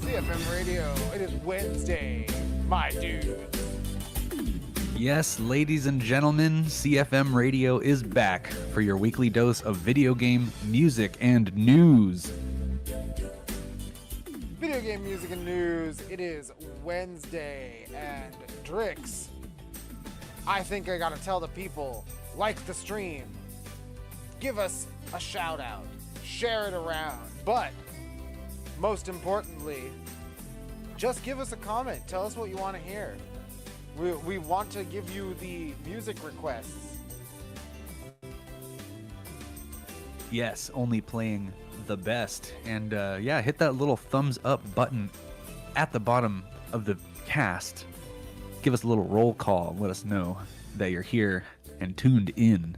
CFM Radio, it is Wednesday, my dude. Yes, ladies and gentlemen, CFM Radio is back for your weekly dose of video game music and news. Video game music and news, it is Wednesday, and Drix, I think I gotta tell the people, like the stream, give us a shout out, share it around, but most importantly, just give us a comment, tell us what you want to hear. We want to give you the music requests. Yes, only playing the best. And yeah, hit that little thumbs up button at the bottom of the cast. Give us a little roll call. Let us know that you're here and tuned in.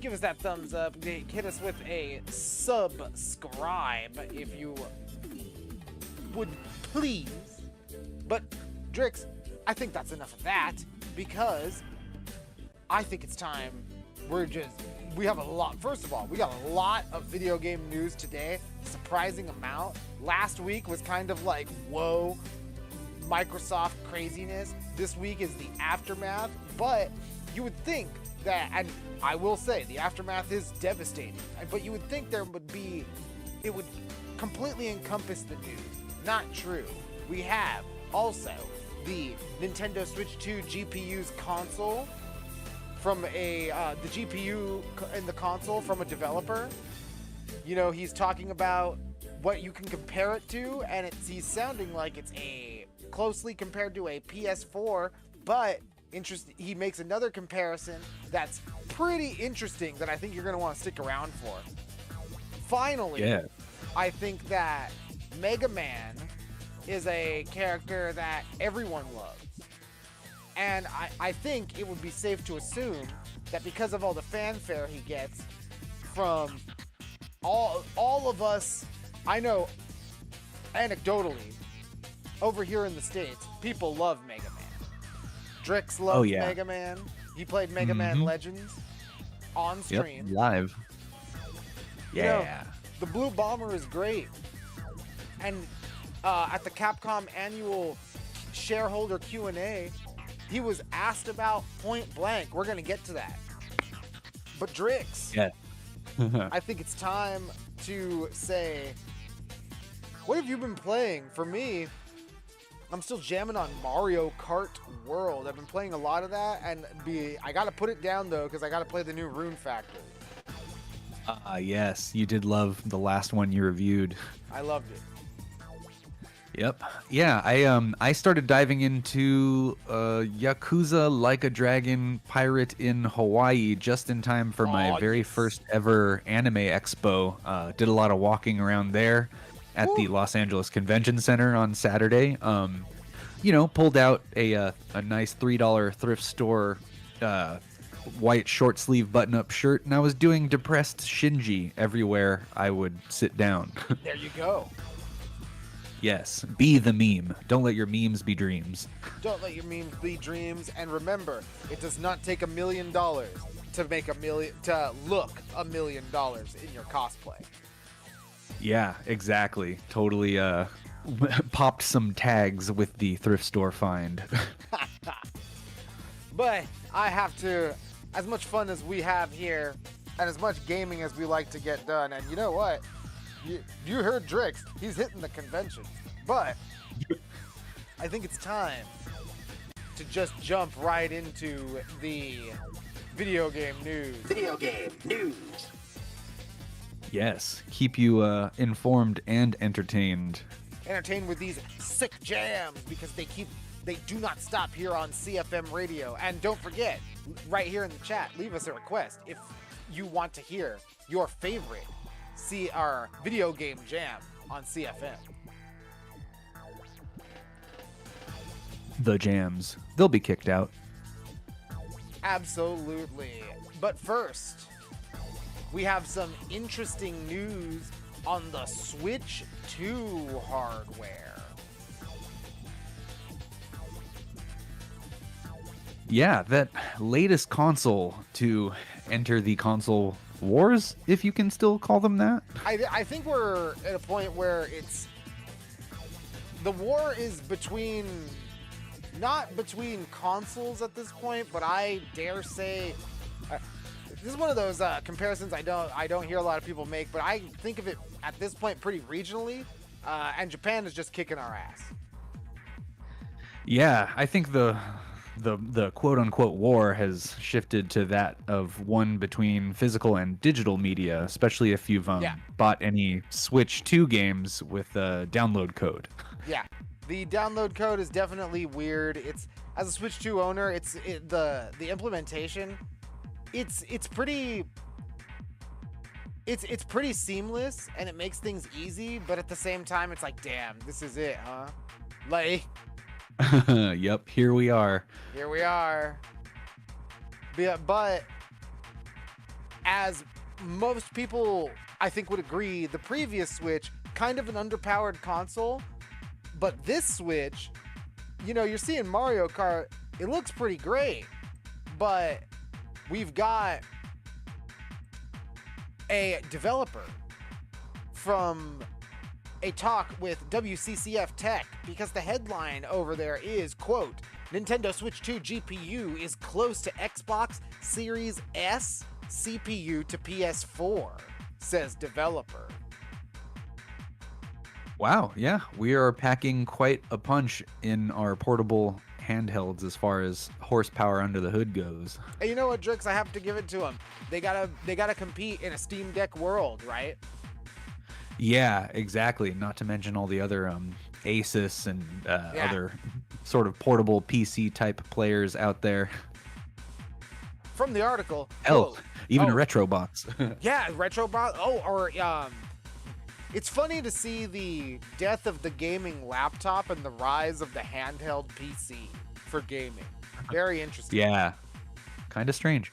Give us that thumbs up. Hit us with a subscribe if you would please. But Drix, I think that's enough of that, because I think it's time. We have a lot. First of all, we got a lot of video game news today, surprising amount. Last week was kind of like, whoa, Microsoft craziness. This week is the aftermath, but you would think that, and I will say, the aftermath is devastating, but you would think it would completely encompass the news. Not true. We have also the Nintendo Switch 2 GPU's console from the GPU in the console from a developer. You know, he's talking about what you can compare it to, and he's sounding like it's closely compared to a PS4, but he makes another comparison that's pretty interesting that I think you're going to want to stick around for. Finally, yeah. I think that Megaman is a character that everyone loves. And I think it would be safe to assume that because of all the fanfare he gets from all of us, I know anecdotally, over here in the States, people love Mega Man. Drix loves Mega Man. He played Mega Man Legends on stream. Yep, live. Yeah. You know, the Blue Bomber is great. And at the Capcom annual shareholder Q&A, he was asked about point blank. We're going to get to that. But Drix, I think it's time to say, what have you been playing? For me, I'm still jamming on Mario Kart World. I've been playing a lot of that, and I got to put it down, though, because I got to play the new Rune Factory. Yes, you did love the last one you reviewed. I loved it. Yep. Yeah, I started diving into Yakuza Like a Dragon Pirate in Hawaii just in time for my very first ever anime expo. Did a lot of walking around there at the Los Angeles Convention Center on Saturday. Pulled out a nice $3 thrift store white short sleeve button up shirt, and I was doing depressed Shinji everywhere I would sit down. There you go. Yes, be the meme. Don't let your memes be dreams. Don't let your memes be dreams. And remember, it does not take $1 million to look $1 million in your cosplay. Yeah, exactly. Totally popped some tags with the thrift store find. But I have to, as much fun as we have here, and as much gaming as we like to get done, and you know what? You heard Drix. He's hitting the convention. But I think it's time to just jump right into the video game news. Video game news. Yes, keep you informed and entertained. Entertained with these sick jams, because they do not stop here on CFM Radio. And don't forget, right here in the chat, leave us a request if you want to hear your favorite our video game jam on CFM. The jams. They'll be kicked out. Absolutely. But first, we have some interesting news on the Switch 2 hardware. Yeah, that latest console to enter the console wars, if you can still call them that. I think we're at a point where the war is not between consoles at this point, but I dare say this is one of those comparisons I don't hear a lot of people make, but I think of it at this point pretty regionally, and Japan is just kicking our ass. Yeah, I think the quote unquote war has shifted to that of one between physical and digital media, especially if you've bought any Switch 2 games with download code. Yeah, the download code is definitely weird. It's, as a Switch 2 owner, the implementation. It's pretty seamless, and it makes things easy, but at the same time it's like, damn, this is it, huh? Like, yep, here we are. But as most people I think would agree, the previous Switch, kind of an underpowered console, but this Switch, you're seeing Mario Kart, it looks pretty great, but we've got a developer from a talk with WCCF Tech, because the headline over there is, quote, Nintendo Switch 2 GPU is close to Xbox Series S CPU to PS4, says developer. Wow, yeah, we are packing quite a punch in our portable handhelds as far as horsepower under the hood goes. Hey, you know what, Drix? I have to give it to them. They gotta compete in a Steam Deck world, right? Yeah, exactly. Not to mention all the other Asus and other sort of portable PC type players out there. From the article, hell, even a retro box. Yeah, retro box. It's funny to see the death of the gaming laptop and the rise of the handheld PC for gaming. Very interesting. Yeah, kind of strange.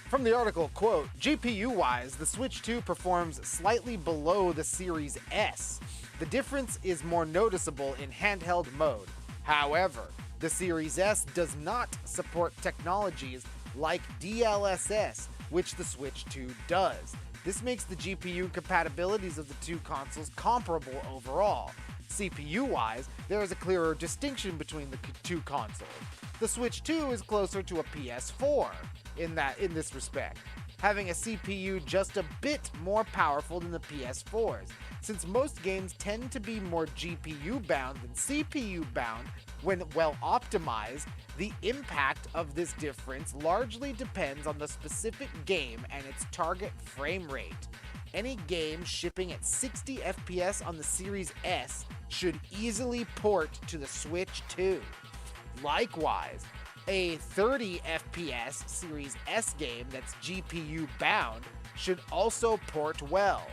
From the article, quote, GPU-wise, the Switch 2 performs slightly below the Series S. The difference is more noticeable in handheld mode. However, the Series S does not support technologies like DLSS, which the Switch 2 does. This makes the GPU compatibilities of the two consoles comparable overall. CPU-wise, there is a clearer distinction between the two consoles. The Switch 2 is closer to a PS4 in this respect, having a CPU just a bit more powerful than the PS4's. Since most games tend to be more GPU bound than CPU bound when well optimized, the impact of this difference largely depends on the specific game and its target frame rate. Any game shipping at 60 FPS on the Series S should easily port to the Switch 2. Likewise, a 30 FPS Series S game that's GPU bound should also port well.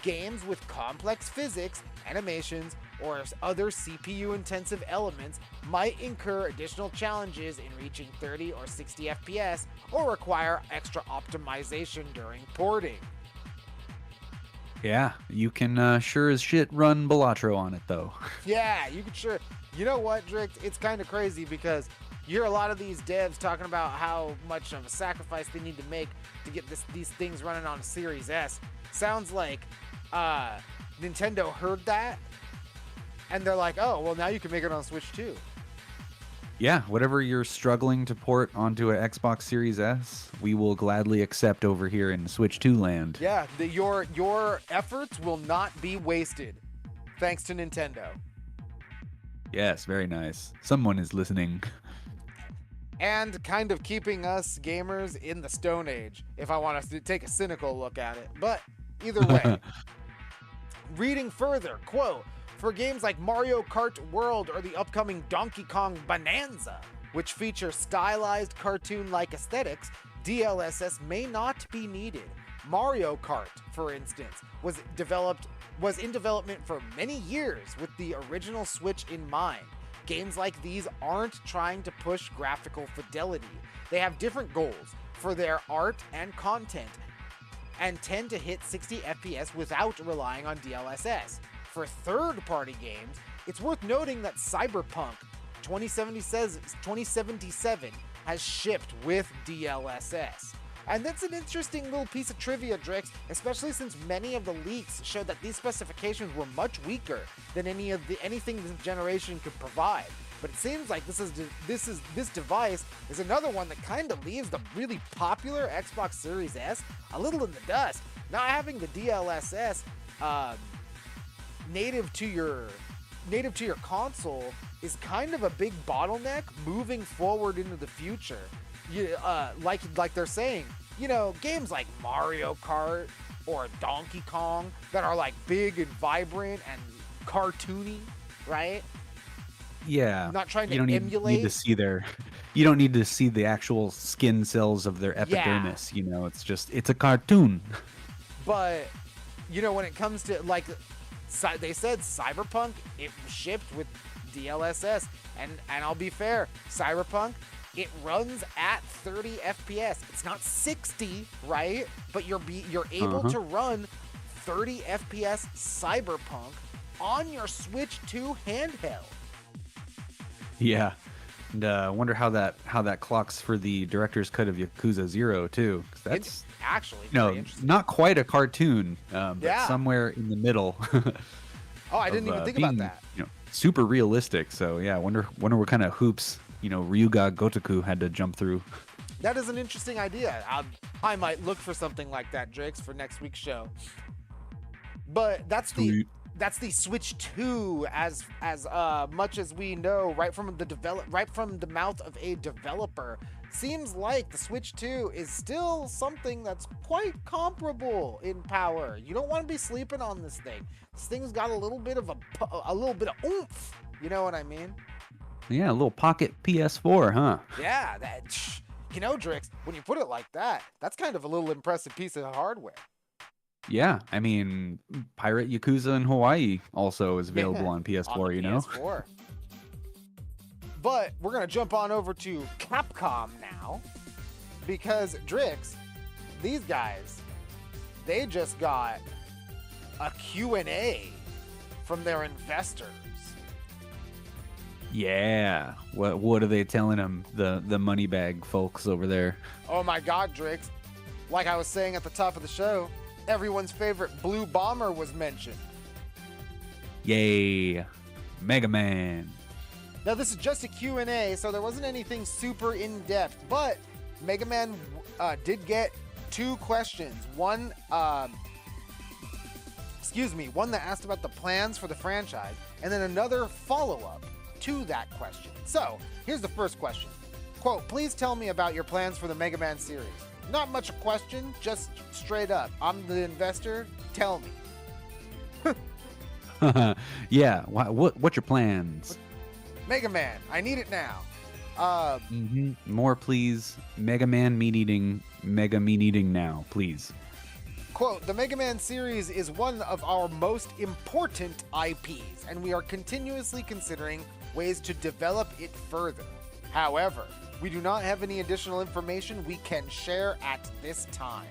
Games with complex physics, animations, or other CPU-intensive elements might incur additional challenges in reaching 30 or 60 FPS or require extra optimization during porting. Yeah, you can sure as shit run Balatro on it, though. Yeah, you can sure. You know what, Drix? It's kind of crazy because you hear a lot of these devs talking about how much of a sacrifice they need to make to get these things running on a Series S. Sounds like Nintendo heard that, and they're like, oh, well, now you can make it on Switch 2. Yeah, whatever you're struggling to port onto an Xbox Series S, we will gladly accept over here in Switch 2 land. Yeah, your efforts will not be wasted, thanks to Nintendo. Yes, very nice. Someone is listening. And kind of keeping us gamers in the Stone Age, if I want to take a cynical look at it. But either way, reading further, quote, for games like Mario Kart World or the upcoming Donkey Kong Bonanza, which feature stylized cartoon-like aesthetics, DLSS may not be needed. Mario Kart, for instance, was in development for many years with the original Switch in mind. Games like these aren't trying to push graphical fidelity. They have different goals for their art and content and tend to hit 60 FPS without relying on DLSS. For third-party games, it's worth noting that Cyberpunk 2077 has shipped with DLSS. And that's an interesting little piece of trivia, Drix, especially since many of the leaks showed that these specifications were much weaker than anything this generation could provide. But it seems like this device is another one that kind of leaves the really popular Xbox Series S a little in the dust. Not having the DLSS native to your console is kind of a big bottleneck moving forward into the future. Like they're saying, games like Mario Kart or Donkey Kong that are like big and vibrant and cartoony, right? Yeah. Not trying to you don't emulate. Need to see you don't need to see the actual skin cells of their epidermis. Yeah. It's a cartoon. But, when it comes to, like, they said Cyberpunk, it shipped with DLSS. And I'll be fair, Cyberpunk, it runs at 30 FPS. It's not 60, right? But you're able to run 30 FPS Cyberpunk on your Switch 2 handheld. Yeah. And I wonder how that clocks for the director's cut of Yakuza 0 too. That's it's actually not quite a cartoon, but somewhere in the middle. Oh, I didn't even think about that. Super realistic. So yeah, I wonder what kind of hoops Ryuga Gotoku had to jump through. That is an interesting idea. I might look for something like that, Drix, for next week's show. But that's the Switch 2 as much as we know right from the mouth of a developer. Seems like the Switch 2 is still something that's quite comparable in power. You don't want to be sleeping on this thing. This thing's got a little bit of oomph. You know what I mean? Yeah, a little pocket PS4, huh? Yeah, Drix, when you put it like that, that's kind of a little impressive piece of hardware. Yeah, I mean, Pirate Yakuza in Hawaii also is available on PS4, on PS4. But we're going to jump on over to Capcom now, because Drix, these guys, they just got a Q&A from their investors. Yeah, what are they telling them, the Moneybag folks over there? Oh my God, Drix, like I was saying at the top of the show, everyone's favorite Blue Bomber was mentioned. Yay, Megaman. Now, this is just a Q&A, so there wasn't anything super in-depth, but Megaman did get 2 questions. One that asked about the plans for the franchise, and then another follow-up to that question. So, here's the first question. Quote, please tell me about your plans for the Mega Man series. Not much a question, just straight up. I'm the investor, tell me. Yeah, what's your plans? Mega Man, I need it now. More, please. Mega Man meat-eating now, please. Quote, the Mega Man series is one of our most important IPs, and we are continuously considering ways to develop it further. However, we do not have any additional information we can share at this time.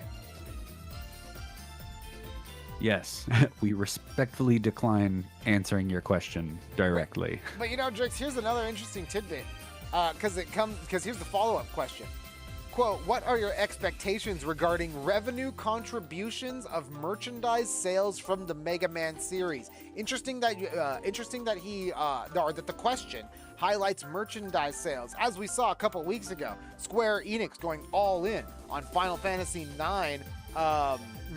Yes, we respectfully decline answering your question directly. But Drix, here's another interesting tidbit, because here's the follow-up question. Quote, what are your expectations regarding revenue contributions of merchandise sales from the Mega Man series? Interesting that the question highlights merchandise sales. As we saw a couple weeks ago, Square Enix going all in on Final Fantasy IX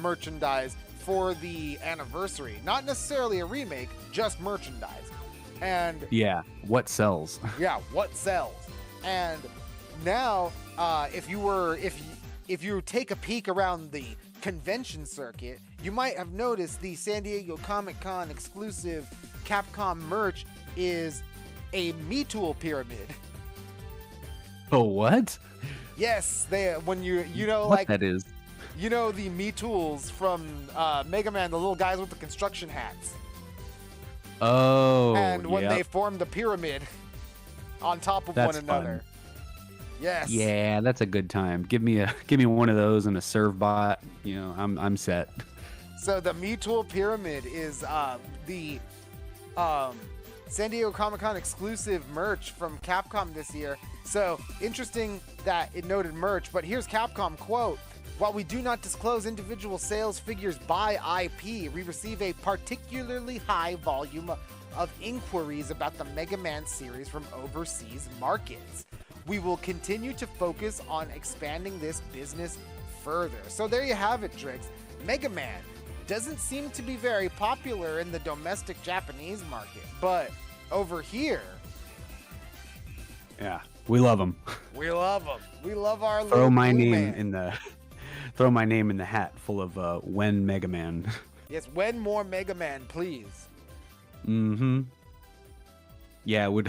merchandise for the anniversary. Not necessarily a remake, just merchandise. And yeah, what sells? Yeah, what sells? And now, if you take a peek around the convention circuit, you might have noticed the San Diego Comic-Con exclusive Capcom merch is a MeTool pyramid. Oh, what? Yes, that is. The MeTools from Mega Man, the little guys with the construction hats. Oh, and when they form the pyramid on top of one another. Fun. Yes. Yeah, that's a good time. Give me one of those and a serve bot. I'm set. So the MeTool pyramid is the San Diego Comic-Con exclusive merch from Capcom this year. So interesting that it noted merch, but here's Capcom quote. While we do not disclose individual sales figures by IP, we receive a particularly high volume of inquiries about the Mega Man series from overseas markets. We will continue to focus on expanding this business further. So there you have it, Drix. Mega Man doesn't seem to be very popular in the domestic Japanese market, but over here, yeah, we love them. We love them. We love our throw little my blue name man. in the throw my name in the hat full of when Mega Man. Yes, when more Mega Man, please. Mm-hmm. Yeah, we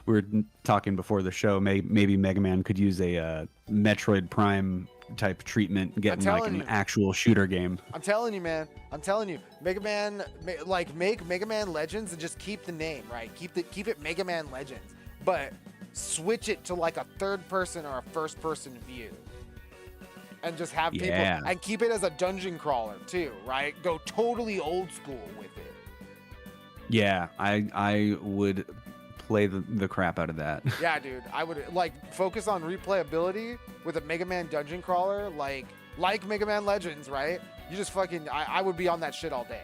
were talking before the show. Maybe Mega Man could use a Metroid Prime type treatment, getting like an actual shooter game. I'm telling you, man. I'm telling you, Mega Man, like make Mega Man Legends and just keep the name, right? Keep it Mega Man Legends, but switch it to like a third person or a first person view, and just have people and keep it as a dungeon crawler too, right? Go totally old school with it. Yeah, I would play the crap out of that. Yeah, dude, I would like focus on replayability with a Mega Man dungeon crawler, like Mega Man Legends, right? You just fucking, I would be on that shit all day.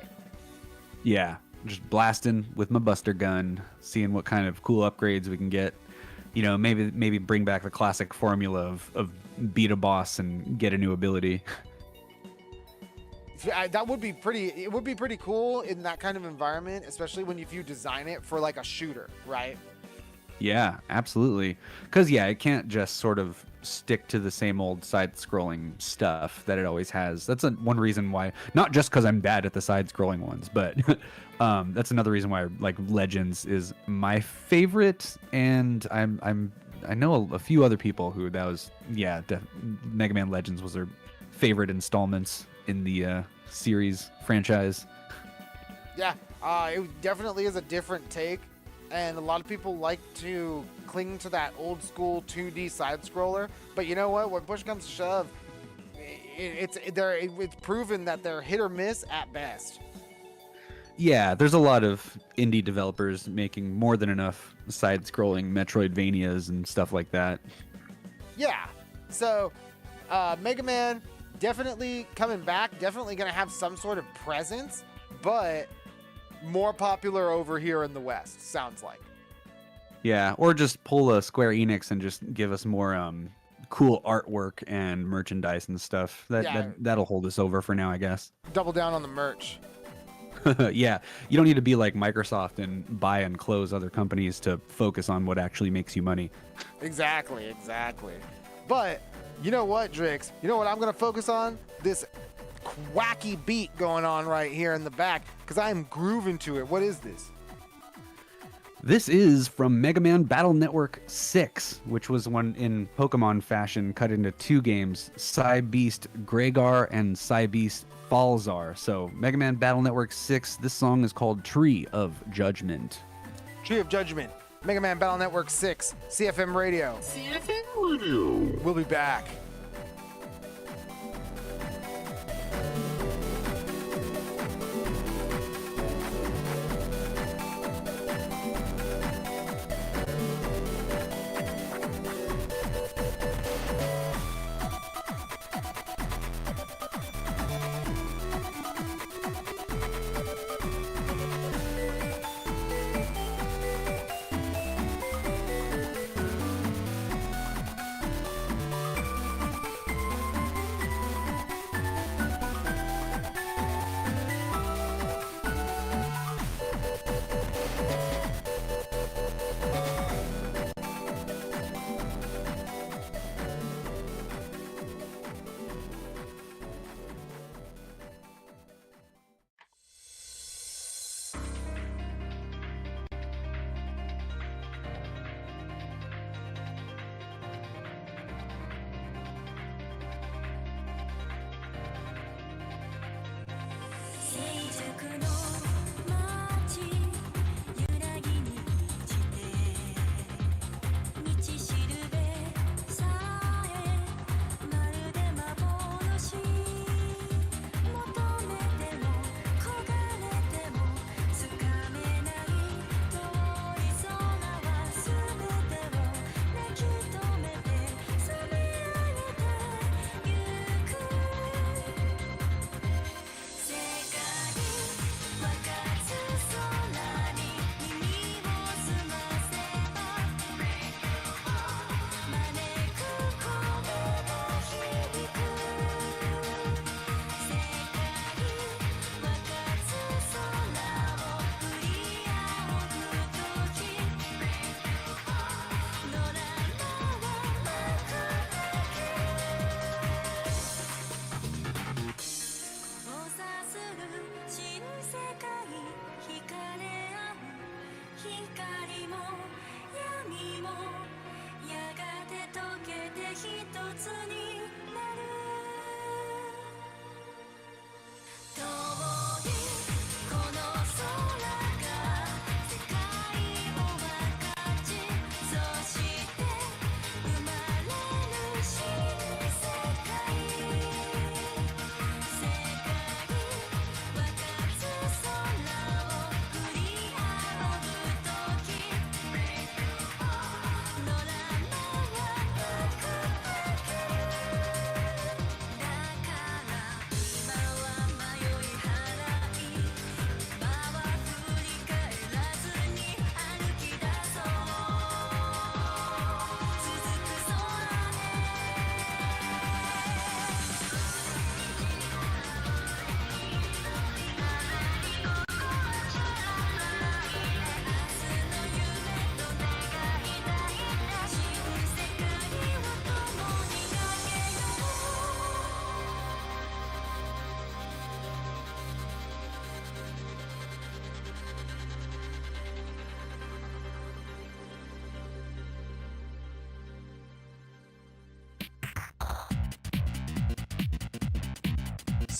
Yeah, just blasting with my Buster gun, seeing what kind of cool upgrades we can get. You know, maybe bring back the classic formula of beat a boss and get a new ability. That would be pretty. It would be pretty cool in that kind of environment, especially if you design it for like a shooter, right? Yeah, absolutely. Because it can't just sort of stick to the same old side-scrolling stuff that it always has. That's one reason why. Not just because I'm bad at the side-scrolling ones, but that's another reason why like Legends is my favorite. And I know a few other people who Mega Man Legends was their favorite installments in the series franchise. Yeah, it definitely is a different take, and a lot of people like to cling to that old school 2D side scroller. But you know what? When push comes to shove, it's proven that they're hit or miss at best. Yeah, there's a lot of indie developers making more than enough side-scrolling Metroidvanias and stuff like that. Yeah, so Mega Man definitely coming back, definitely going to have some sort of presence, but more popular over here in the West, sounds like. Yeah, or just pull a Square Enix and just give us more cool artwork and merchandise and stuff. That'll hold us over for now, I guess. Double down on the merch. Yeah, you don't need to be like Microsoft and buy and close other companies to focus on what actually makes you money. Exactly. But you know what, Drix? You know what I'm going to focus on? This quacky beat going on right here in the back, because I am grooving to it. What is this? This is from Mega Man Battle Network 6, which was one in Pokemon fashion cut into 2 games, Psy Beast Gregar and Psy Beast Falzar. So Mega Man Battle Network 6, this song is called Tree of Judgment. Tree of Judgment, Mega Man Battle Network 6, CFM Radio. CFM Radio. We'll be back.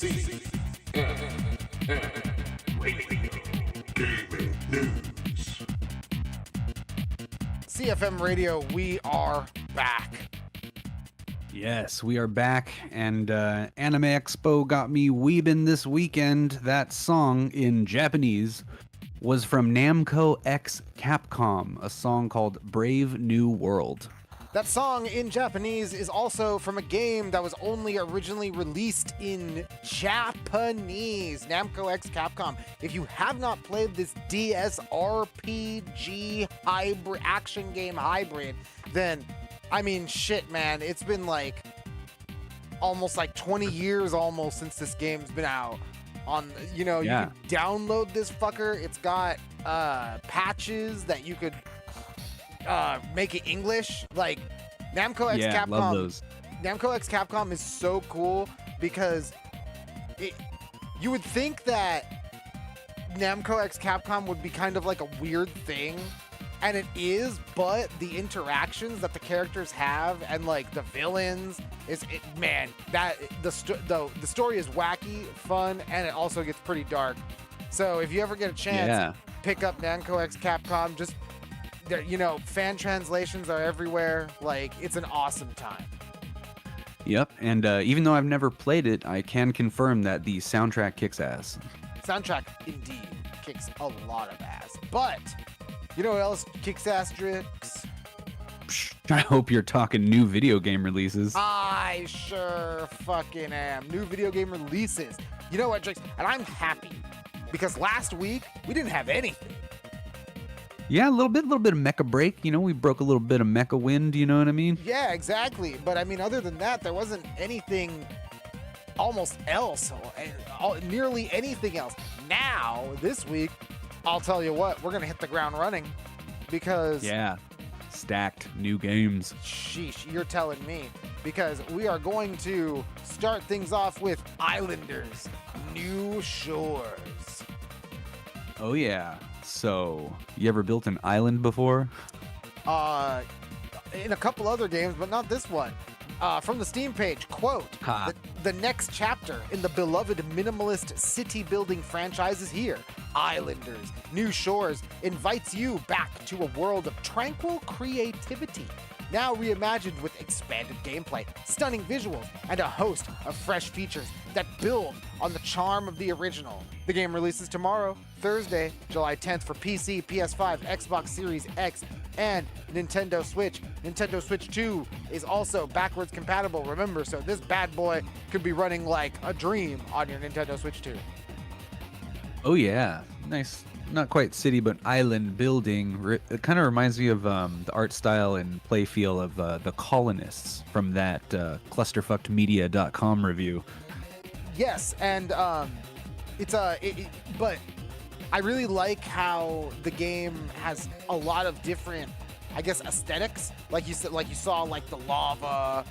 Gaming News. CFM Radio, we are back. Yes, we are back, and Anime Expo got me weebin' this weekend. That song in Japanese was from Namco X Capcom, a song called Brave New World. That song in Japanese is also from a game that was only originally released in Japanese. Namco X Capcom. If you have not played this DS RPG hybrid action game hybrid, then I mean shit, man. It's been like almost like 20 years almost since this game's been out. You can download this fucker. It's got patches that you could make it English. Like Namco X Capcom. Love those. Namco X Capcom is so cool because you would think that Namco X Capcom would be kind of like a weird thing, and it is, but the interactions that the characters have and like the villains the story is wacky, fun, and it also gets pretty dark. So if you ever get a chance, pick up Namco X Capcom. Just fan translations are everywhere. Like, it's an awesome time. Yep, and even though I've never played it, I can confirm that the soundtrack kicks ass. Soundtrack indeed kicks a lot of ass. But you know what else kicks ass, Drix? I hope you're talking new video game releases. I sure fucking am. New video game releases. You know what, Drix? And I'm happy because last week we didn't have anything. Yeah, a little bit of mecha break. We broke a little bit of mecha wind. You know what I mean? Yeah, exactly. But I mean, other than that, there wasn't anything almost else, nearly anything else. Now, this week, I'll tell you what, we're going to hit the ground running because... Yeah, stacked new games. Sheesh, you're telling me. Because we are going to start things off with Islanders, New Shores. Oh, yeah. So, you ever built an island before? In a couple other games, but not this one. From the Steam page, quote, the next chapter in the beloved minimalist city-building franchise is here. Islanders, New Shores invites you back to a world of tranquil creativity. Now reimagined with expanded gameplay, stunning visuals, and a host of fresh features that build on the charm of the original. The game releases tomorrow, Thursday, July 10th for PC, PS5, Xbox Series X, and Nintendo Switch. Nintendo Switch 2 is also backwards compatible, remember, so this bad boy could be running like a dream on your Nintendo Switch 2. Oh, yeah. Nice. Not quite city, but island building. It kind of reminds me of the art style and play feel of The Colonists from that clusterfuckedmedia.com review. Yes, and but I really like how the game has a lot of different, I guess, aesthetics. Like you said, like you saw, like the lava,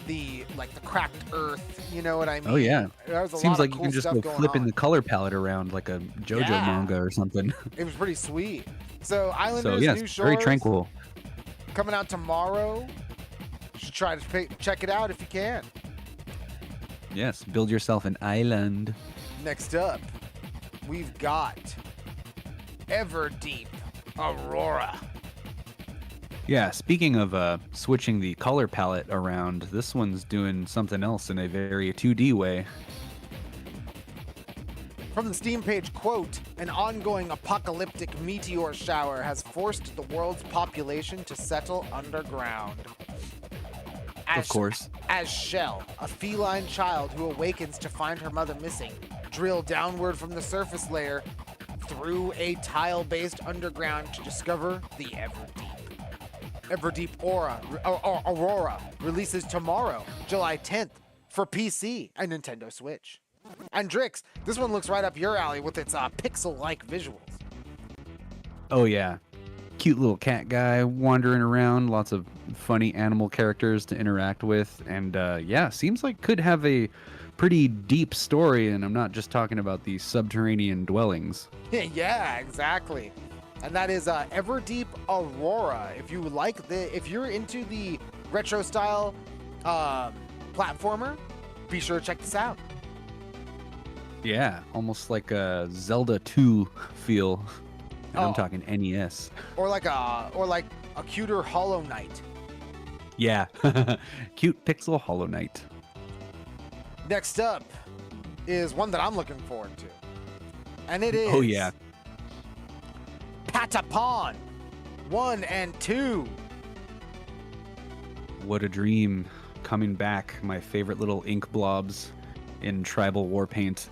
the cracked earth. You know what I mean? Oh yeah. Seems like you can just go flipping on. the color palette around like a JoJo manga or something. It was pretty sweet. So Islanders, New Shores, very tranquil. Coming out tomorrow. You should try to check it out if you can. Yes, build yourself an island. Next up, we've got Everdeep Aurora. Yeah, speaking of switching the color palette around, this one's doing something else in a very 2D way. From the Steam page, quote, an ongoing apocalyptic meteor shower has forced the world's population to settle underground. Of course. As Shell, a feline child who awakens to find her mother missing, drill downward from the surface layer through a tile-based underground to discover the Everdeep Aurora releases tomorrow, July 10th, for PC and Nintendo Switch. And Drix, this one looks right up your alley with its pixel-like visuals. Oh yeah, cute little cat guy wandering around, lots of funny animal characters to interact with, and yeah, seems like could have a pretty deep story, and I'm not just talking about the subterranean dwellings. Yeah, exactly. And that is Everdeep Aurora. If you're into the retro style platformer, be sure to check this out. Yeah, almost like a Zelda 2 feel. And Oh. I'm talking NES. Or like a cuter Hollow Knight. Yeah. Cute pixel Hollow Knight. Next up is one that I'm looking forward to. And it is Oh, yeah. Patapon 1 and 2. What a dream. Coming back. My favorite little ink blobs in tribal war paint.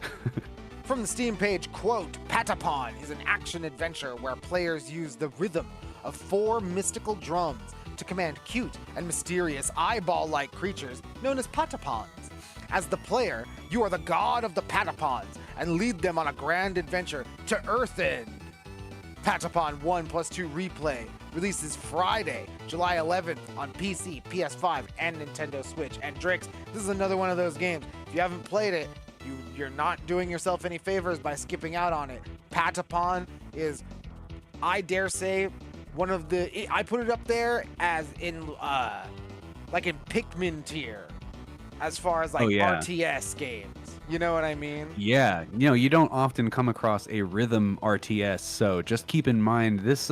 From the Steam page, quote, Patapon is an action-adventure where players use the rhythm of 4 mystical drums to command cute and mysterious eyeball-like creatures known as Patapons. As the player, you are the god of the Patapons and lead them on a grand adventure to Earthend. Patapon 1+2 Replay releases Friday, July 11th on PC, PS5, and Nintendo Switch. And Drix, this is another one of those games. If you haven't played it, you're not doing yourself any favors by skipping out on it. Patapon is, I dare say, one of the... I put it up there as in, like in Pikmin tier, as far as like Oh, yeah. RTS games. You know what I mean? Yeah, you know, you don't often come across a rhythm RTS, so just keep in mind this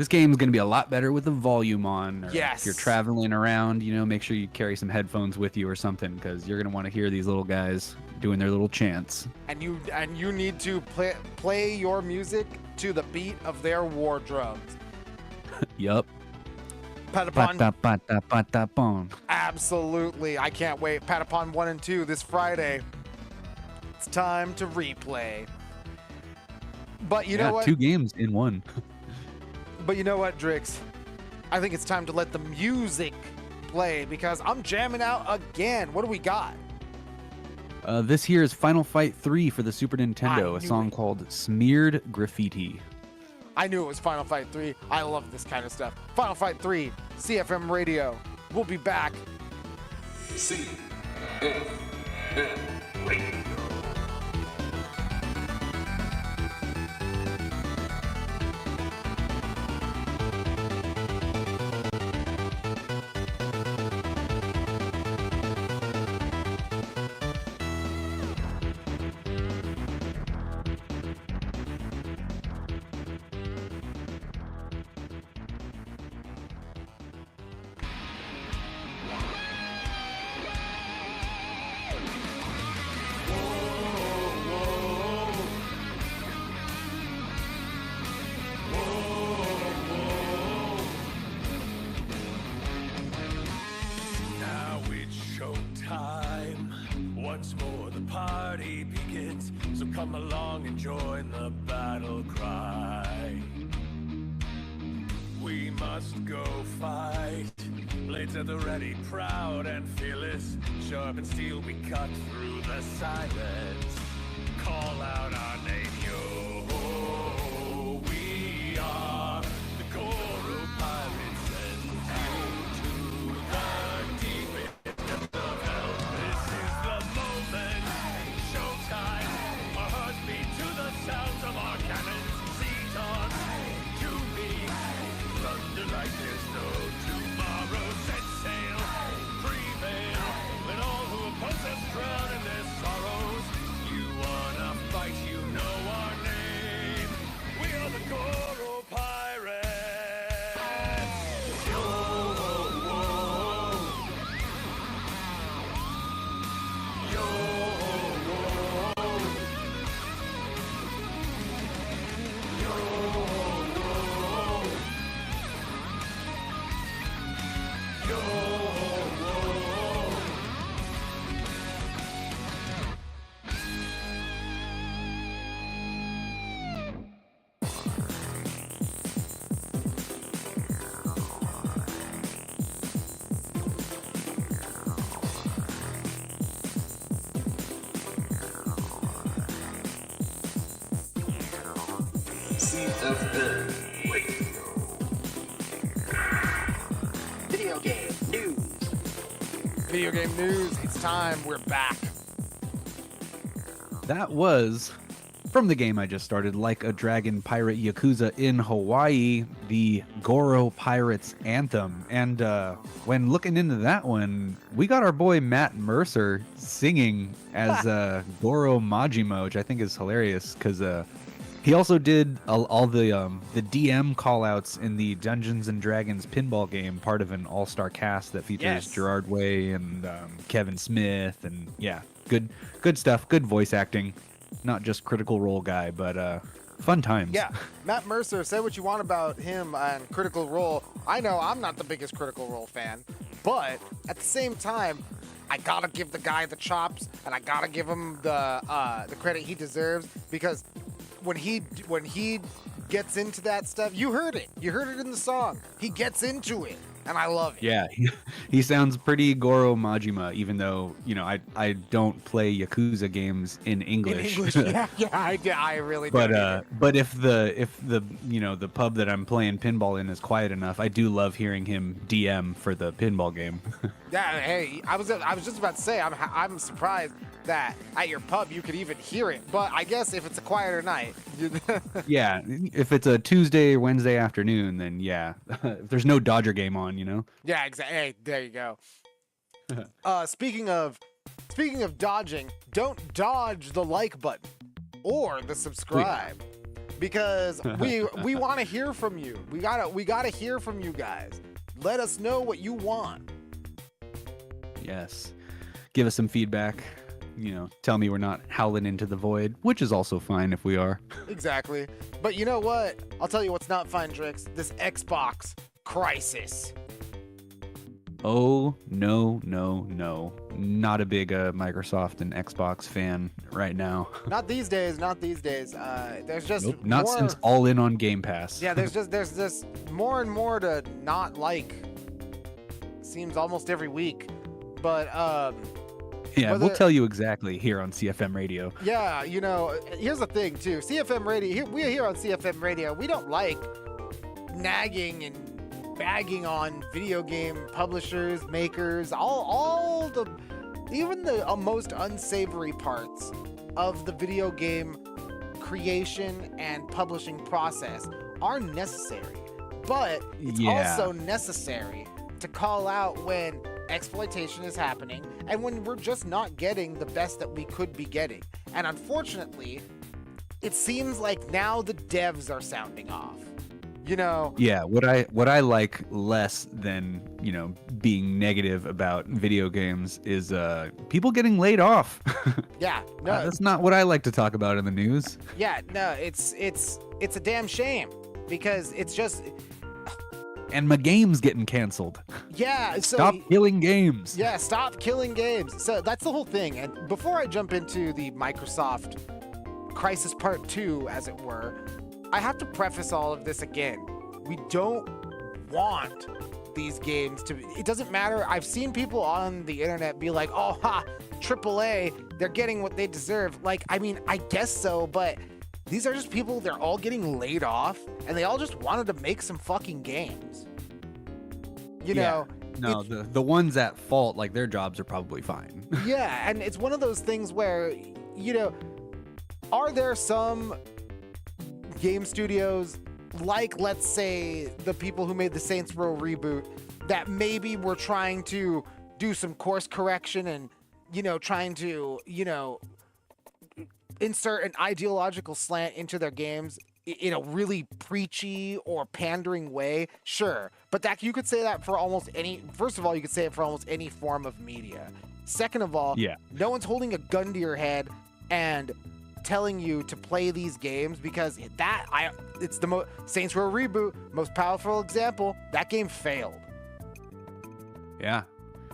game's gonna be a lot better with the volume on. Or Yes. If you're traveling around, you know, make sure you carry some headphones with you or something, because you're gonna want to hear these little guys doing their little chants. And you need to play your music to the beat of their war drums. Yup. Patapon, Patapon. absolutely. I can't wait. Patapon 1 and 2 this Friday. It's time to replay. But you know what? 2 games in one. But you know what, Drix? I think it's time to let the music play because I'm jamming out again. What do we got? This here is Final Fight 3 for the Super I Nintendo, knew a song it. called Smeared Graffiti. I knew it was Final Fight 3. I love this kind of stuff. Final Fight 3, CFM Radio. We'll be back. CFM Radio. Now it's showtime. Once more the party begins. So come along and join the battle cry. We must go fight. Blades at the ready, proud and fearless. Sharp and steel, we cut through the silence. Call out our name, yo. We are the Goro Pirates and to the deepest of hell. This is the moment, showtime. Our hearts beat to the sounds of our cannons. Siege on to me, thunder like there's no tomorrow. Set sail, prevail. Let all who oppose us drown in their sorrows. You wanna fight, you know our name. We are the Goro Pirates. Yo, whoa. Yo, whoa. Yo, whoa. Yo, whoa. CFM Radio. Video game news. Video game news. It's time. We're back. That was from the game I just started, Like a Dragon Pirate Yakuza in Hawaii, the Goro Pirates Anthem. And when looking into that one, we got our boy Matt Mercer singing as Goro Majima, which I think is hilarious because he also did all the DM callouts in the Dungeons and Dragons pinball game, part of an all-star cast that features Gerard Way and Kevin Smith, and yeah, good stuff, good voice acting. Not just Critical Role guy, but fun times. Yeah, Matt Mercer, say what you want about him and Critical Role. I know I'm not the biggest Critical Role fan, but at the same time, I gotta give the guy the chops, and I gotta give him the credit he deserves, because when he gets into that stuff, you heard it in the song. He gets into it, and I love it. Yeah, he sounds pretty Goro Majima, even though, you know, I don't play Yakuza games in English. I really don't. But if the you know, the pub that I'm playing pinball in is quiet enough, I do love hearing him DM for the pinball game. Yeah, hey, I was just about to say, I'm surprised that at your pub you could even hear it, but I guess if it's a quieter night. Yeah, if it's a Tuesday or Wednesday afternoon, then yeah, if there's no Dodger game on, you know. Yeah, exactly. Hey, there you go. Speaking of dodging, don't dodge the like button or the subscribe, because we want to hear from you. We gotta hear from you guys. Let us know what you want. Yes, give us some feedback. You know, tell me we're not howling into the void, which is also fine if we are. Exactly. But you know what? I'll tell you what's not fun, Drix. This Xbox crisis. Oh, no. Not a big Microsoft and Xbox fan right now. Not these days. There's just not more, since all in on Game Pass. Yeah, there's just more and more to not like. Seems almost every week. But yeah, we'll tell you exactly here on CFM Radio. Yeah, you know, here's the thing too. CFM Radio, we're here on CFM Radio. We don't like nagging and bagging on video game publishers, makers, even the most unsavory parts of the video game creation and publishing process are necessary. But it's also necessary to call out when exploitation is happening and when we're just not getting the best that we could be getting. And unfortunately, it seems like now the devs are sounding off. You know? Yeah, what I like less than, you know, being negative about video games is people getting laid off. Yeah, no. That's not what I like to talk about in the news. Yeah, no, it's a damn shame, because it's just. And my game's getting canceled. Yeah, so stop killing games. Yeah, stop killing games. So that's the whole thing. And before I jump into the Microsoft Crisis Part 2, as it were, I have to preface all of this again. We don't want these games to. It doesn't matter. I've seen people on the internet be like, "Oh, AAA, they're getting what they deserve." Like, I mean, I guess so, but these are just people. They're all getting laid off, and they all just wanted to make some fucking games. You know. No, the ones at fault, like, their jobs are probably fine. Yeah, and it's one of those things where, you know, are there some game studios, like, let's say, the people who made the Saints Row reboot, that maybe were trying to do some course correction and, you know, trying to, you know, insert an ideological slant into their games in a really preachy or pandering way? Sure. But that you could say that for almost any. First of all, you could say it for almost any form of media. Second of all, no one's holding a gun to your head and telling you to play these games, because it's the Saints Row reboot, most powerful example. That game failed. Yeah,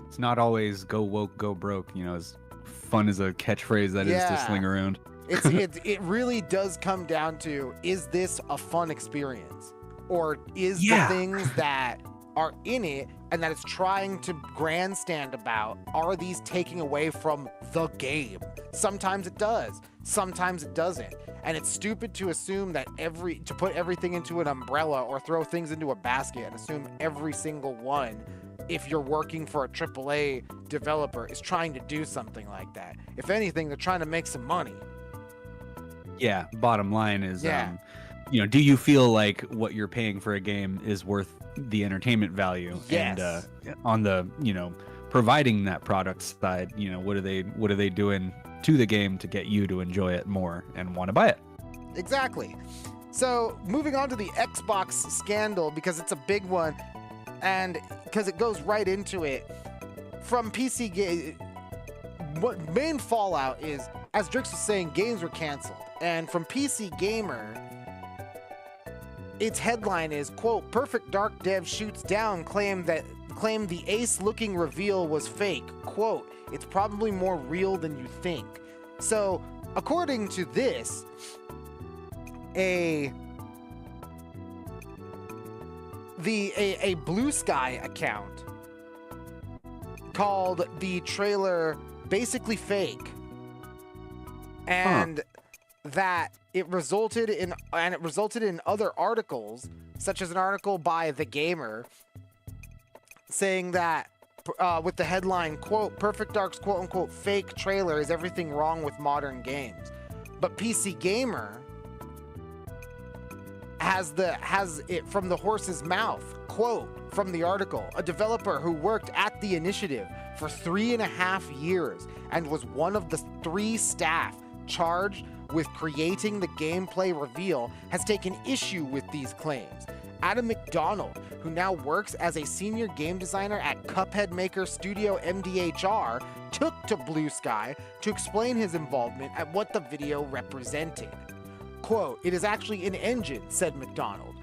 it's not always go woke, go broke. You know, as fun as a catchphrase that is to sling around. It really does come down to, is this a fun experience, or is the things that are in it and that it's trying to grandstand about, are these taking away from the game? Sometimes it does, sometimes it doesn't. And it's stupid to assume that to put everything into an umbrella or throw things into a basket and assume every single one, if you're working for a AAA developer, is trying to do something like that. If anything, they're trying to make some money. Yeah, bottom line is, Yeah. Do you feel like what you're paying for a game is worth the entertainment value? Yes. And on the, providing that product side, what are they doing to the game to get you to enjoy it more and want to buy it? Exactly. So moving on to the Xbox scandal, because it's a big one, and because it goes right into it. From PC game, what main fallout is, as Drix was saying, games were canceled. And from PC Gamer, its headline is, quote, Perfect Dark dev shoots down claim the ace-looking reveal was fake. Quote, it's probably more real than you think. So, according to this, a Blue Sky account called the trailer basically fake, and that it resulted in other articles, such as an article by The Gamer saying that with the headline, quote, Perfect Dark's quote unquote fake trailer is everything wrong with modern games. But PC Gamer has it from the horse's mouth. Quote from the article, a developer who worked at the initiative for 3.5 years and was one of the 3 staff charged with creating the gameplay reveal has taken issue with these claims. Adam McDonald, who now works as a senior game designer at Cuphead maker studio MDHR, took to Blue Sky to explain his involvement at what the video represented. Quote, it is actually an engine, said McDonald.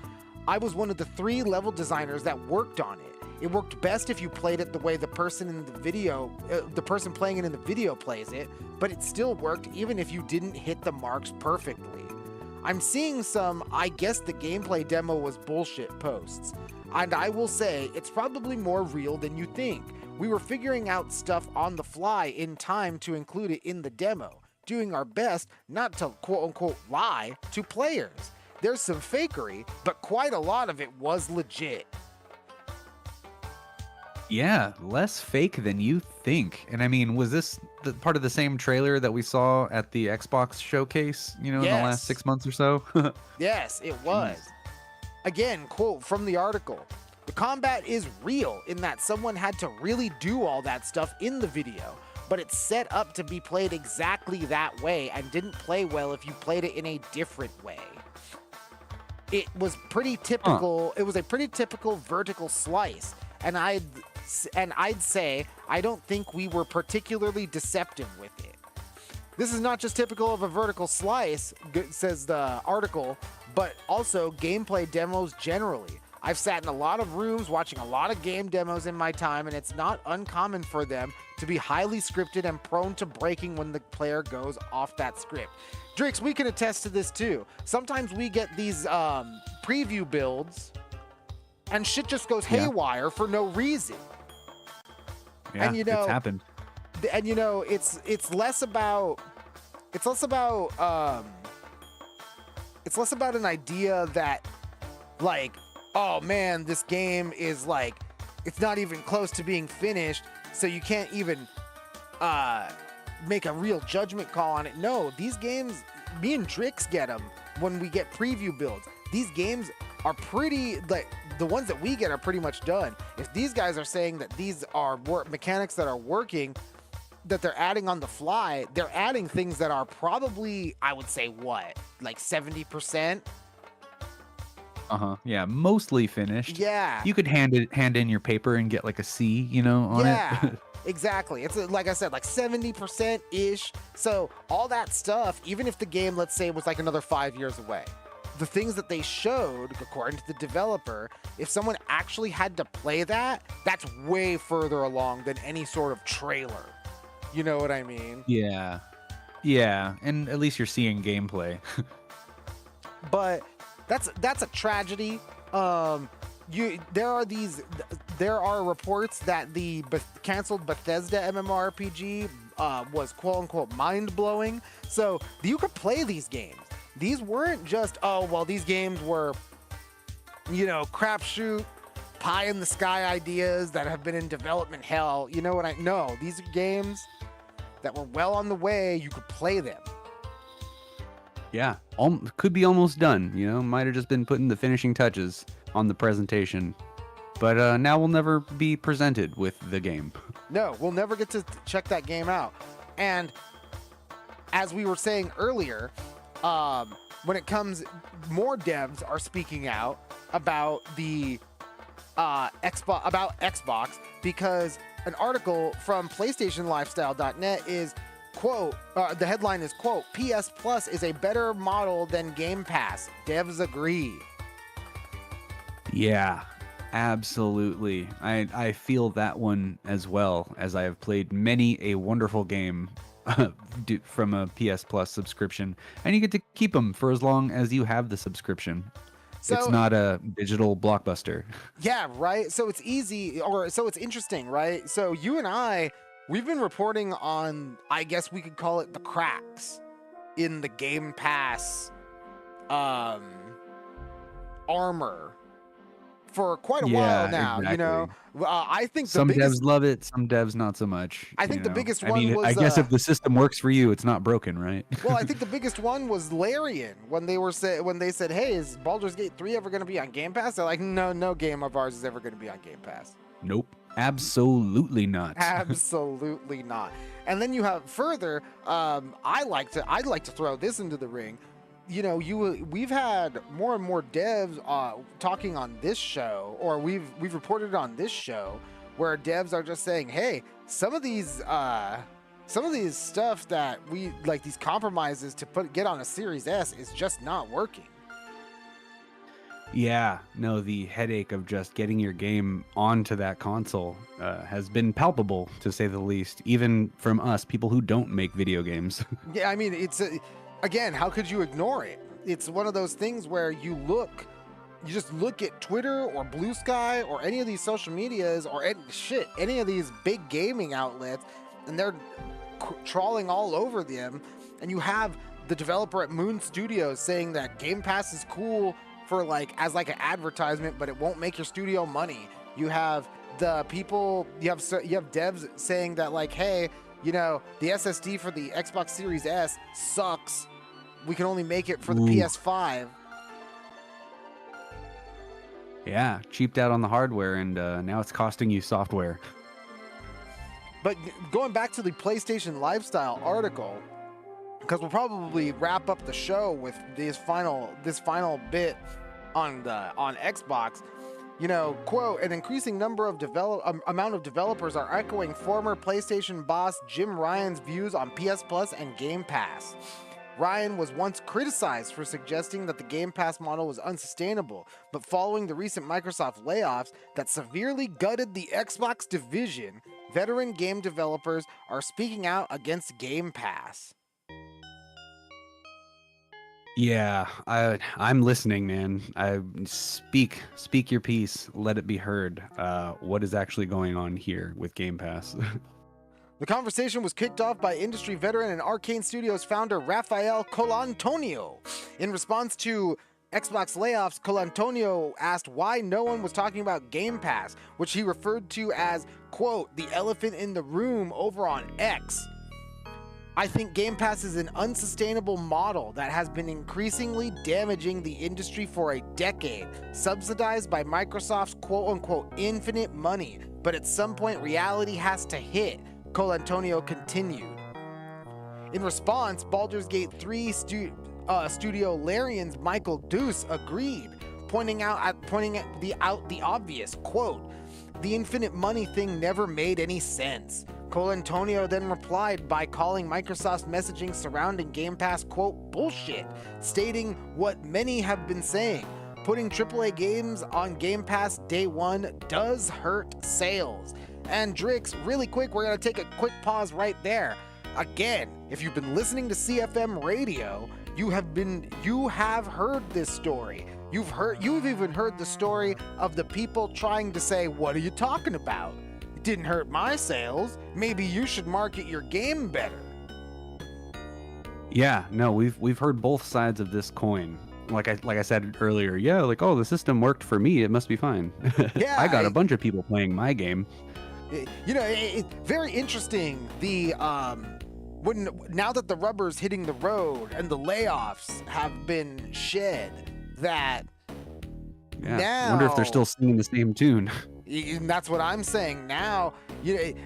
I was one of the 3 level designers that worked on it. It worked best if you played it the way the person playing it in the video plays it, but it still worked even if you didn't hit the marks perfectly. I'm seeing some, I guess the gameplay demo was bullshit posts. And I will say, it's probably more real than you think. We were figuring out stuff on the fly in time to include it in the demo, doing our best not to quote-unquote lie to players. There's some fakery, but quite a lot of it was legit. Yeah, less fake than you think. And I mean, was this part of the same trailer that we saw at the Xbox showcase, in the last 6 months or so? Yes, it was. Again, quote from the article, the combat is real in that someone had to really do all that stuff in the video, but it's set up to be played exactly that way and didn't play well if you played it in a different way. It was pretty typical. It was a pretty typical vertical slice, and I'd say I don't think we were particularly deceptive with it. This is not just typical of a vertical slice, says the article, but also gameplay demos generally. I've sat in a lot of rooms watching a lot of game demos in my time, and it's not uncommon for them to be highly scripted and prone to breaking when the player goes off that script. Drix, we can attest to this too. Sometimes we get these preview builds, and shit just goes haywire for no reason. Yeah, and it's happened. And it's less about an idea that, like, oh man, this game is like, it's not even close to being finished, so you can't even make a real judgment call on it. No, these games, me and Drix get them when we get preview builds. These games are pretty, like, the ones that we get are pretty much done. If these guys are saying that these are mechanics that are working, that they're adding on the fly, they're adding things that are probably, I would say, what, like 70%? Yeah, mostly finished. Yeah. You could hand in your paper and get like a C, on it. Exactly. It's like I said, like 70%-ish. So all that stuff, even if the game, let's say, was like another 5 years away, the things that they showed, according to the developer, if someone actually had to play that, that's way further along than any sort of trailer. You know what I mean? Yeah, and at least you're seeing gameplay. But that's a tragedy. There are reports that the canceled Bethesda MMORPG was quote unquote mind blowing. So you could play these games. These weren't just, these games were, crapshoot, pie in the sky ideas that have been in development hell. You know what no, these are games that were well on the way. You could play them. Yeah, could be almost done. You know, might have just been putting the finishing touches on the presentation. But now we'll never be presented with the game. No, we'll never get to check that game out. And as we were saying earlier, when it comes, more devs are speaking out about the Xbox, because an article from PlayStationLifestyle.net is, quote, the headline is, quote, PS Plus is a better model than Game Pass. Devs agree. Yeah, absolutely. I feel that one as well, as I have played many a wonderful game from a PS Plus subscription, and you get to keep them for as long as you have the subscription. So, it's not a digital blockbuster. Yeah, right? So it's easy, or so it's interesting, right? So you and I, we've been reporting on, I guess we could call it the cracks in the Game Pass armor for quite a while now. Exactly. You know, I think some devs love it, some devs not so much. I think the biggest one was. I guess if the system works for you, it's not broken, right? Well, I think the biggest one was Larian when they said, "Hey, is Baldur's Gate 3 ever going to be on Game Pass?" They're like, "No game of ours is ever going to be on Game Pass." Nope, absolutely not. Absolutely not. And then you have further. I'd like to throw this into the ring. You know, we've had more and more devs talking on this show, or we've reported on this show, where devs are just saying, hey, some of these stuff that we like, these compromises to get on a Series S is just not working. Yeah, no, the headache of just getting your game onto that console has been palpable, to say the least, even from us, people who don't make video games. Yeah, I mean, again, how could you ignore it? It's one of those things where you just look at Twitter or Blue Sky or any of these social medias or any of these big gaming outlets, and they're trawling all over them. And you have the developer at Moon Studios saying that Game Pass is cool for as an advertisement, but it won't make your studio money. You have the people, you have devs saying that hey, you know, the SSD for the Xbox Series S sucks. We can only make it for the PS5. Yeah, cheaped out on the hardware, and now it's costing you software. But going back to the PlayStation Lifestyle article, because we'll probably wrap up the show with this final bit on Xbox. You know, quote, an increasing number of amount of developers are echoing former PlayStation boss Jim Ryan's views on PS Plus and Game Pass. Ryan was once criticized for suggesting that the Game Pass model was unsustainable, but following the recent Microsoft layoffs that severely gutted the Xbox division, veteran game developers are speaking out against Game Pass. Yeah, I'm listening, man. Speak your piece. Let it be heard. What is actually going on here with Game Pass? The conversation was kicked off by industry veteran and Arcane Studios founder Rafael Colantonio. In response to Xbox layoffs, Colantonio asked why no one was talking about Game Pass, which he referred to as, quote, the elephant in the room over on X. I think Game Pass is an unsustainable model that has been increasingly damaging the industry for a decade, subsidized by Microsoft's quote-unquote infinite money, but at some point reality has to hit, Colantonio continued. In response, Baldur's Gate 3 studio Larian's Michael Deuce agreed, pointing out the obvious, quote, the infinite money thing never made any sense. Colantonio then replied by calling Microsoft's messaging surrounding Game Pass, quote, bullshit, stating what many have been saying. Putting AAA games on Game Pass day one does hurt sales. And Drix, really quick, we're going to take a quick pause right there. Again, if you've been listening to CFM Radio, you have heard this story. You've even heard the story of the people trying to say, what are you talking about? It didn't hurt my sales. Maybe you should market your game better. Yeah, no, we've heard both sides of this coin. Like I said earlier, yeah, oh, the system worked for me, it must be fine. Yeah, I got a bunch of people playing my game. You know, it's very interesting. now that the rubber's hitting the road and the layoffs have been shed, that Yeah. now I wonder if they're still singing the same tune. and that's what I'm saying now.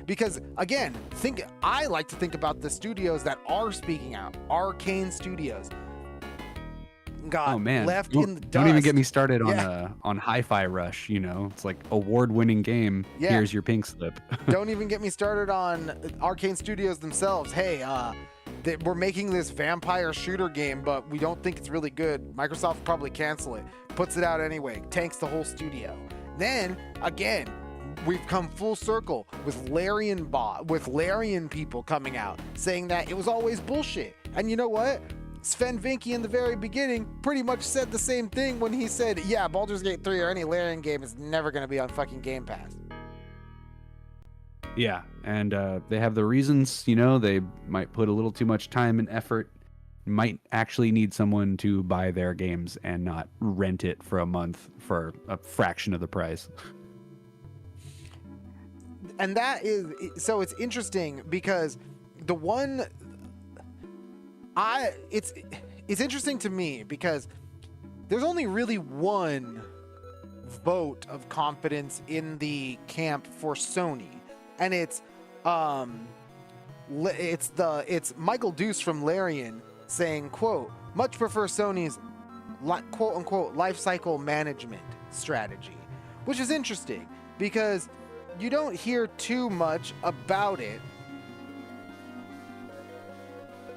Because again, I like to think about the studios that are speaking out. Arcane Studios got Oh man, left in the dust. Don't even get me started on Yeah. on Hi-Fi Rush. It's like award-winning game. Yeah. Here's your pink slip. Don't even get me started on Arcane Studios themselves. Hey, we're making this vampire shooter game, but we don't think it's really good. Microsoft will probably cancel it. Puts it out anyway. Tanks the whole studio. Then again, we've come full circle with Larian people coming out saying that it was always bullshit. And you know what? Sven Vinky in the very beginning pretty much said the same thing when he said, yeah, Baldur's Gate 3 or any Larian game is never going to be on fucking Game Pass. Yeah, and they have the reasons. They might put a little too much time and effort. Might actually need someone to buy their games and not rent it for a month for a fraction of the price. And that is, so it's interesting because it's interesting to me because there's only really one vote of confidence in the camp for Sony, and it's Michael Deuce from Larian saying, quote, much prefer Sony's quote unquote life cycle management strategy, which is interesting because you don't hear too much about it.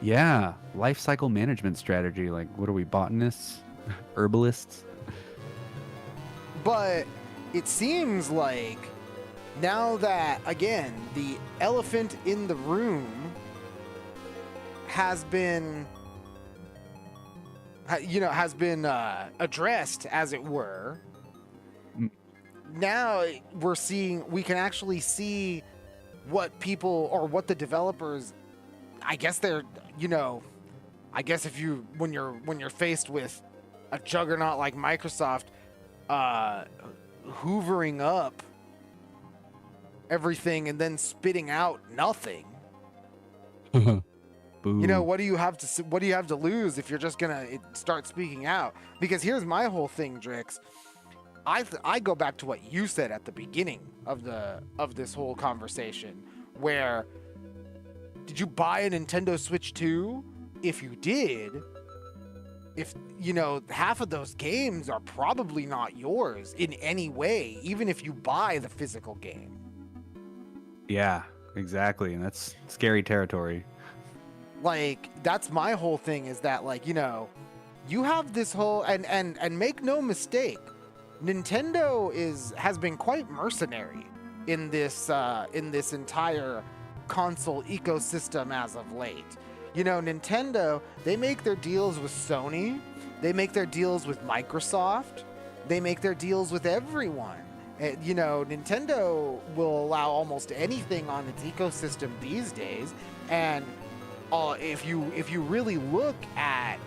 Yeah, life cycle management strategy. Like, what are we, botanists, herbalists? But it seems like now that, again, the elephant in the room has been addressed, as it were. Now we can actually see what people, or what the developers, I guess they're, I guess when you're faced with a juggernaut like Microsoft, hoovering up everything and then spitting out nothing. Boo. What do you have to lose if you're just gonna start speaking out? Because here's my whole thing, Drix. I go back to what you said at the beginning of this whole conversation, where did you buy a Nintendo Switch 2? If you did, half of those games are probably not yours in any way, even if you buy the physical game. Yeah, exactly. And that's scary territory. Like, that's my whole thing, is that, like, you have this whole, and make no mistake, Nintendo has been quite mercenary in this entire console ecosystem as of late. Nintendo, they make their deals with Sony, they make their deals with Microsoft, they make their deals with everyone. Nintendo will allow almost anything on its ecosystem these days, and if you really look at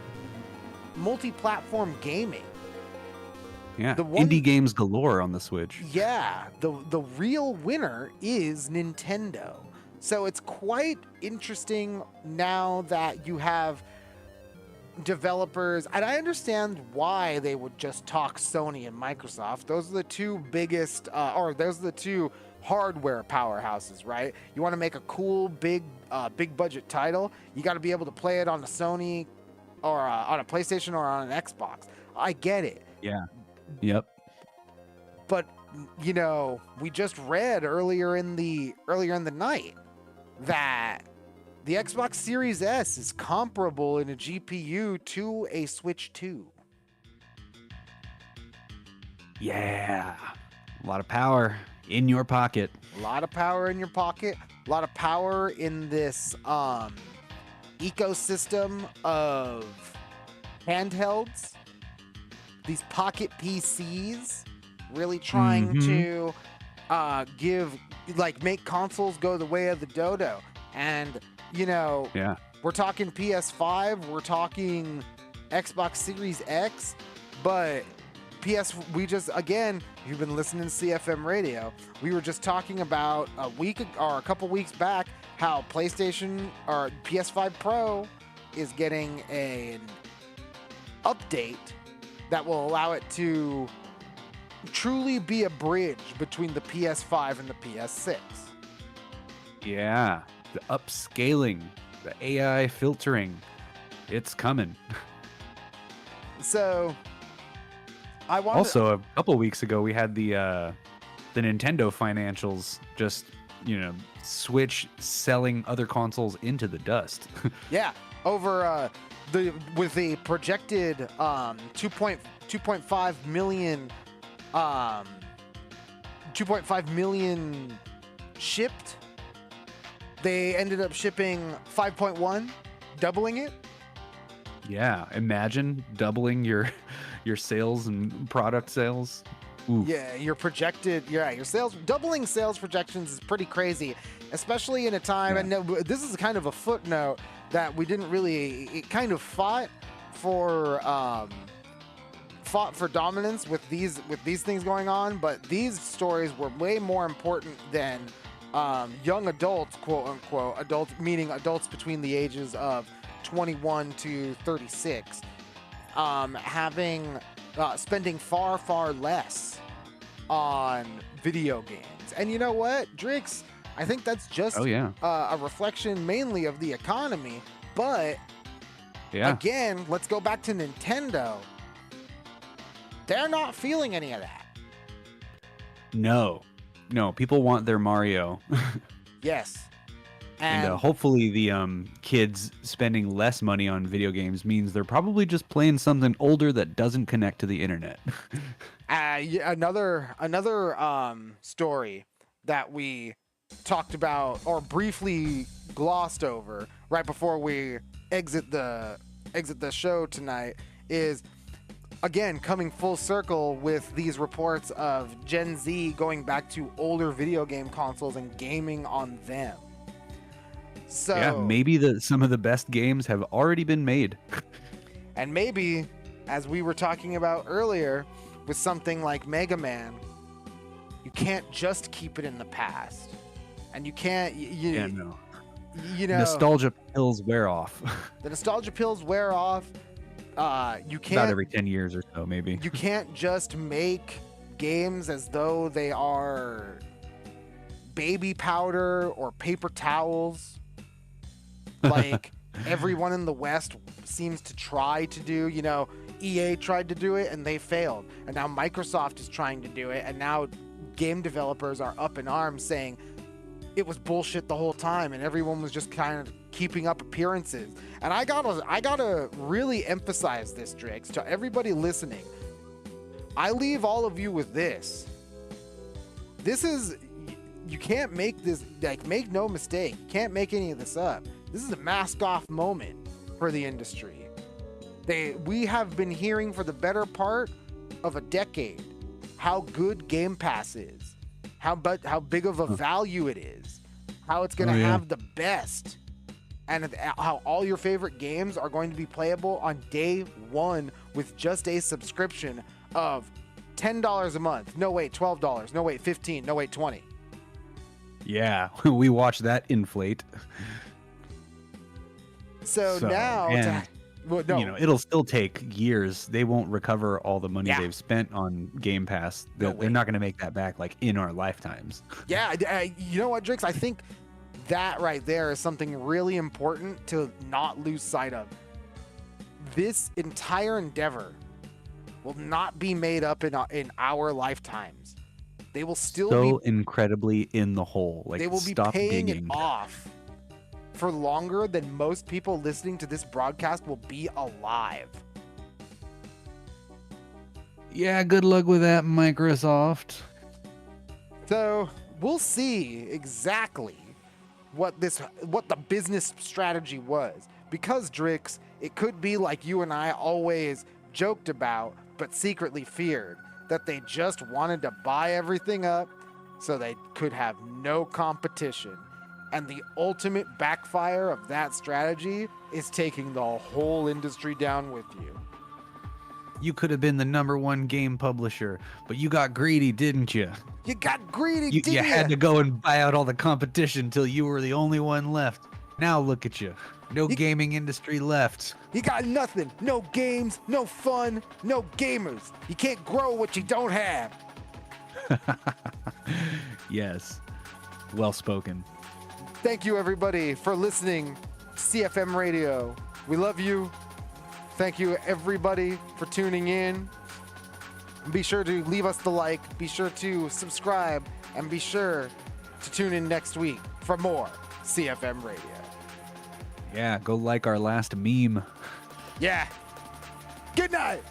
multi-platform gaming, yeah, indie games galore on the Switch. Yeah, the real winner is Nintendo. So it's quite interesting now that you have developers, and I understand why they would just talk Sony and Microsoft. Those are the two biggest, those are the two hardware powerhouses, right? You want to make a cool, big budget title, you got to be able to play it on a Sony or on a PlayStation or on an Xbox. I get it. Yeah. Yep. But we just read earlier in the night that the Xbox Series S is comparable in a GPU to a Switch 2. Yeah. A lot of power in your pocket. A lot of power in your pocket. A lot of power in this ecosystem of handhelds. These pocket PCs really trying to make consoles go the way of the dodo. And, yeah, we're talking PS5, we're talking Xbox Series X, but you've been listening to CFM Radio, we were just talking about a couple weeks back how PlayStation or PS5 Pro is getting an update that will allow it to truly be a bridge between the PS5 and the PS6. Yeah, the upscaling, the AI filtering, it's coming. So, I want Also, a couple weeks ago, we had the Nintendo financials just, Switch selling other consoles into the dust. yeah, over with the projected 2.5 million 2.5 million shipped. They ended up shipping 5.1, doubling it. Yeah, imagine doubling your sales and product sales. Oof. Yeah, your sales, doubling sales projections is pretty crazy, especially in a time, and this is kind of a footnote that we didn't really, it kind of fought for dominance with these things going on, but these stories were way more important than young adults, quote unquote, adults, meaning adults between the ages of 21 to 36, spending far less on video games. And you know what, Drix, I think that's just a reflection mainly of the economy. But again, let's go back to Nintendo. They're not feeling any of that. No, people want their Mario. Yes. And hopefully the kids spending less money on video games means they're probably just playing something older that doesn't connect to the internet. Another story that we talked about or briefly glossed over right before we exit the show tonight is, again, coming full circle with these reports of Gen Z going back to older video game consoles and gaming on them. So yeah, maybe some of the best games have already been made. And maybe, as we were talking about earlier, with something like Megaman, you can't just keep it in the past. And you can't, nostalgia pills wear off. The nostalgia pills wear off. You can't, about every 10 years or so, maybe. You can't just make games as though they are baby powder or paper towels, like everyone in the West seems to try to do. EA tried to do it and they failed, and now Microsoft is trying to do it, and now game developers are up in arms saying it was bullshit the whole time and everyone was just kind of keeping up appearances. And I gotta really emphasize this, Drix, to everybody listening. I leave all of you with this. You can't make this, make no mistake, you can't make any of this up. This is a mask-off moment for the industry. We have been hearing for the better part of a decade how good Game Pass is, how big of a value it is, how it's going to have the best, and how all your favorite games are going to be playable on day one with just a subscription of $10 a month. No, wait, $12. No, wait, $15. No, wait, $20. Yeah, we watched that inflate. So now, it'll still take years. They won't recover all the money they've spent on Game Pass. They're not going to make that back in our lifetimes. Yeah, you know what, Drix? I think that right there is something really important to not lose sight of. This entire endeavor will not be made up in our lifetimes. They will still be incredibly in the hole. They will be paying it off for longer than most people listening to this broadcast will be alive. Yeah, good luck with that, Microsoft. So we'll see exactly what the business strategy was. Because, Drix, it could be like you and I always joked about, but secretly feared, that they just wanted to buy everything up so they could have no competition. And the ultimate backfire of that strategy is taking the whole industry down with you. You could have been the #1 game publisher, but you got greedy, didn't you? You got greedy, You didn't had to you? go and buy out all the competition till you were the only one left. Now look at you. No You- gaming industry left. You got nothing. No games, no fun, no gamers. You can't grow what you don't have. Yes. Well spoken. Thank you, everybody, for listening to CFM Radio. We love you. Thank you, everybody, for tuning in. Be sure to leave us the like. Be sure to subscribe. And be sure to tune in next week for more CFM Radio. Yeah, go like our last meme. Yeah. Good night.